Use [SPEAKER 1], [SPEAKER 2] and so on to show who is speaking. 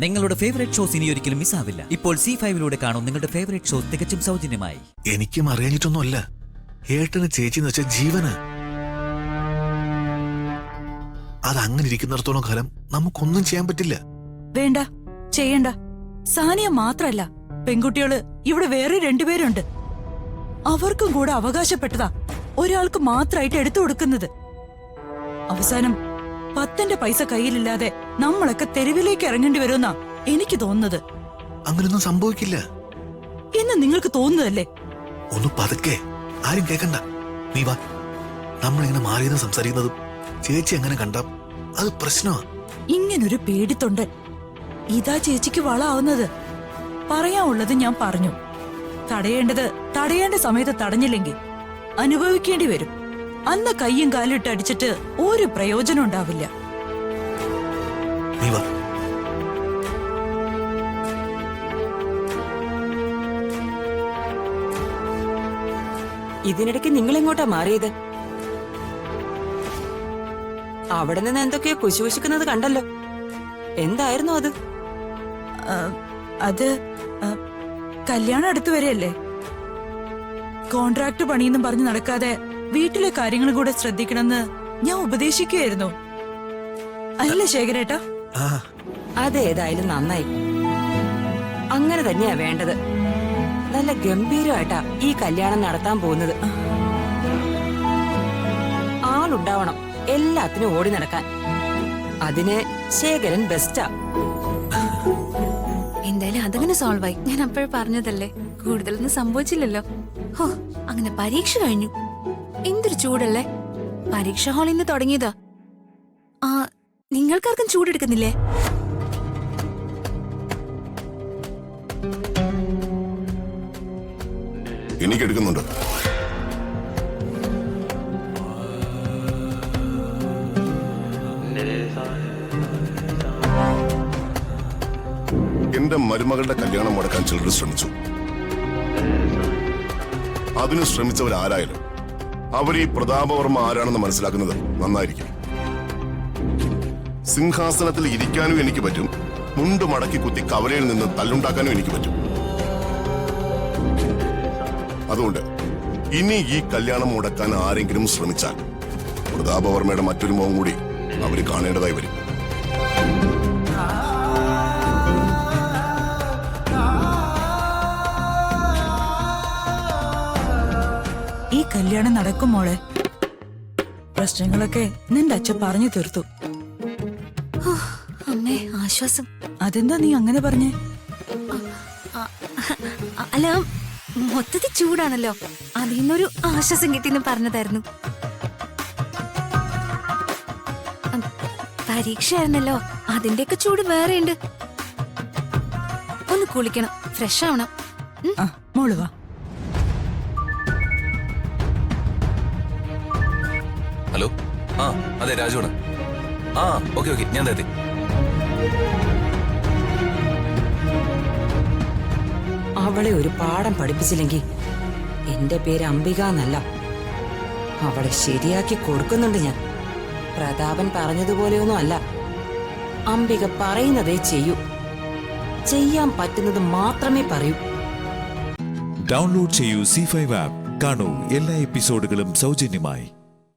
[SPEAKER 1] നിങ്ങളുടെ favourite shows ഇനി ഒരിക്കലും മിസ്സാവില്ല. ഇപ്പോൾ C5 കാണും നിങ്ങളുടെ ഫേവറേറ്റ് ഷോസ് തികച്ചും സൗജന്യമായി.
[SPEAKER 2] എനിക്കും അറിയാഞ്ഞിട്ടൊന്നുമല്ല, ഏട്ടന് ചേച്ചിന്ന് വെച്ച ജീവന്. അതങ്ങനെ ഇരിക്കുന്നിടത്തോളം കാലം നമുക്കൊന്നും ചെയ്യാൻ പറ്റില്ല.
[SPEAKER 3] വേണ്ട, ചെയ്യണ്ട. സാനിയ മാത്രല്ല, പെൺകുട്ടികള് ഇവിടെ വേറെ രണ്ടുപേരുണ്ട്. അവർക്കും കൂടെ അവകാശപ്പെട്ടതാ ഒരാൾക്ക് മാത്രമായിട്ട് എടുത്തു കൊടുക്കുന്നത്. അവസാനം 10ന്റെ പൈസ കയ്യിലില്ലാതെ നമ്മളൊക്കെ തെരുവിലേക്ക് ഇറങ്ങേണ്ടി വരുമെന്നാ എനിക്ക് തോന്നുന്നത്.
[SPEAKER 2] അങ്ങനൊന്നും സംഭവിക്കില്ല
[SPEAKER 3] എന്ന് നിങ്ങൾക്ക് തോന്നുന്നതല്ലേ?
[SPEAKER 2] ഒന്ന് പതുക്കെ, ആരും കേക്കണ്ട. നീ വാ, നമ്മളിങ്ങനെ മാറിയെന്ന് സംസാരിക്കുന്നതും ചേച്ചി അങ്ങനെ കണ്ട അത് പ്രശ്നമാ.
[SPEAKER 3] ഇങ്ങനൊരു പേടിത്തൊണ്ടൻ ഇതാ ചേച്ചിക്ക് വളാവുന്നത്. പറയാനുള്ളത് ഞാൻ പറഞ്ഞു. തടയേണ്ട സമയത്ത് തടഞ്ഞില്ലെങ്കിൽ അനുഭവിക്കേണ്ടി വരും. അന്ന് കയ്യും കാലിട്ട് അടിച്ചിട്ട് ഒരു പ്രയോജനം ഉണ്ടാവില്ല.
[SPEAKER 2] നീ വാ.
[SPEAKER 4] ഇതിനിടയ്ക്ക് നിങ്ങൾ എങ്ങോട്ടാ മാറിയത്? അവിടെ നിന്ന് എന്തൊക്കെയോ കുശുകുശിക്കുന്നത് കണ്ടല്ലോ. എന്തായിരുന്നു അത്?
[SPEAKER 3] അത് കല്യാണം അടുത്ത് വരെയല്ലേ. കോൺട്രാക്ട് പണിയെന്നും പറഞ്ഞ് നടക്കാതെ വീട്ടിലെ കാര്യങ്ങളും കൂടെ ശ്രദ്ധിക്കണമെന്ന് ഞാൻ ഉപദേശിക്കുകയായിരുന്നു. അല്ലേ ശേഖരേട്ടാ?
[SPEAKER 4] അതേതായാലും നന്നായി. അങ്ങനെ തന്നെയാ വേണ്ടത്. നല്ല ഗംഭീരമായിട്ടാ ഈ കല്യാണം നടത്താൻ പോകുന്നത്. ആളുണ്ടാവണം എല്ലാത്തിനും ഓടി നടക്കാൻ. അതിന് ശേഖരൻ ബെസ്റ്റാ.
[SPEAKER 5] എന്തായാലും അതങ്ങനെ സോൾവ് ആയി. ഞാൻ അപ്പോഴും പറഞ്ഞതല്ലേ, കൂടുതലൊന്നും സംഭവിച്ചില്ലല്ലോ. ഹോ, അങ്ങനെ പരീക്ഷ കഴിഞ്ഞു. എന്തൊരു ചൂടല്ലേ. പരീക്ഷ ഹാളിൽ നിന്ന് തുടങ്ങിയതാ. ആ, നിങ്ങൾക്കാർക്കും ചൂടെടുക്കുന്നില്ലേ?
[SPEAKER 6] എനിക്കെടുക്കുന്നുണ്ട്. എന്റെ മരുമകളുടെ കല്യാണം മുടക്കാൻ ചിലർ ശ്രമിച്ചു. അതിന് ശ്രമിച്ചവരാരായാലും അവർ ഈ പ്രതാപവർമ്മ ആരാണെന്ന് മനസ്സിലാക്കുന്നത് നന്നായിരിക്കും. സിംഹാസനത്തിൽ ഇരിക്കാനും എനിക്ക് പറ്റും, മുണ്ട് മടക്കി കുത്തി കവലയിൽ നിന്ന് തല്ലുണ്ടാക്കാനും എനിക്ക് പറ്റും. അതുകൊണ്ട് ഇനി ഈ കല്യാണം മുടക്കാൻ ആരെങ്കിലും ശ്രമിച്ചാൽ പ്രതാപവർമ്മയുടെ മറ്റൊരു മുഖം കൂടി അവര് കാണേണ്ടതായി വരും.
[SPEAKER 3] ഈ കല്യാണം നടക്കും മോളെ. പ്രശ്നങ്ങളൊക്കെ നിന്റെ അച്ഛൻ പറഞ്ഞു തീർത്തു.
[SPEAKER 5] അമ്മേ, ആശ്വാസം.
[SPEAKER 3] അതെന്താ നീ അങ്ങനെ പറഞ്ഞേ?
[SPEAKER 5] അല്ല, മൊത്തത്തിൽ ചൂടാണല്ലോ, അതിൽ നിന്നൊരു ആശ്വാസം കിട്ടിയെന്ന് പറഞ്ഞതായിരുന്നു. പരീക്ഷയായിരുന്നല്ലോ, അതിന്റെയൊക്കെ ചൂട് വേറെയുണ്ട്. ഒന്ന് കുളിക്കണം, ഫ്രഷ് ആവണം.
[SPEAKER 3] മോള് വാ.
[SPEAKER 7] ഹലോ, അതെ രാജുവാണ്. ഓക്കെ ഞാൻ എത്തി.
[SPEAKER 4] അവളെ ഒരു പാഠം പഠിപ്പിച്ചില്ലെങ്കിൽ എന്റെ പേര് അംബിക എന്നല്ല. അവളെ ശരിയാക്കി കൊടുക്കുന്നുണ്ട് ഞാൻ. പ്രതാപൻ പറഞ്ഞതുപോലെയൊന്നും അല്ല. അംബിക പറയുന്നതേ ചെയ്യൂ. ചെയ്യാൻ പറ്റുന്നത് മാത്രമേ പറയൂ.
[SPEAKER 8] ഡൗൺലോഡ് ചെയ്യൂ C5 ആപ്പ്. കാണൂ എല്ലാ എപ്പിസോഡുകളും സൗജന്യമായി.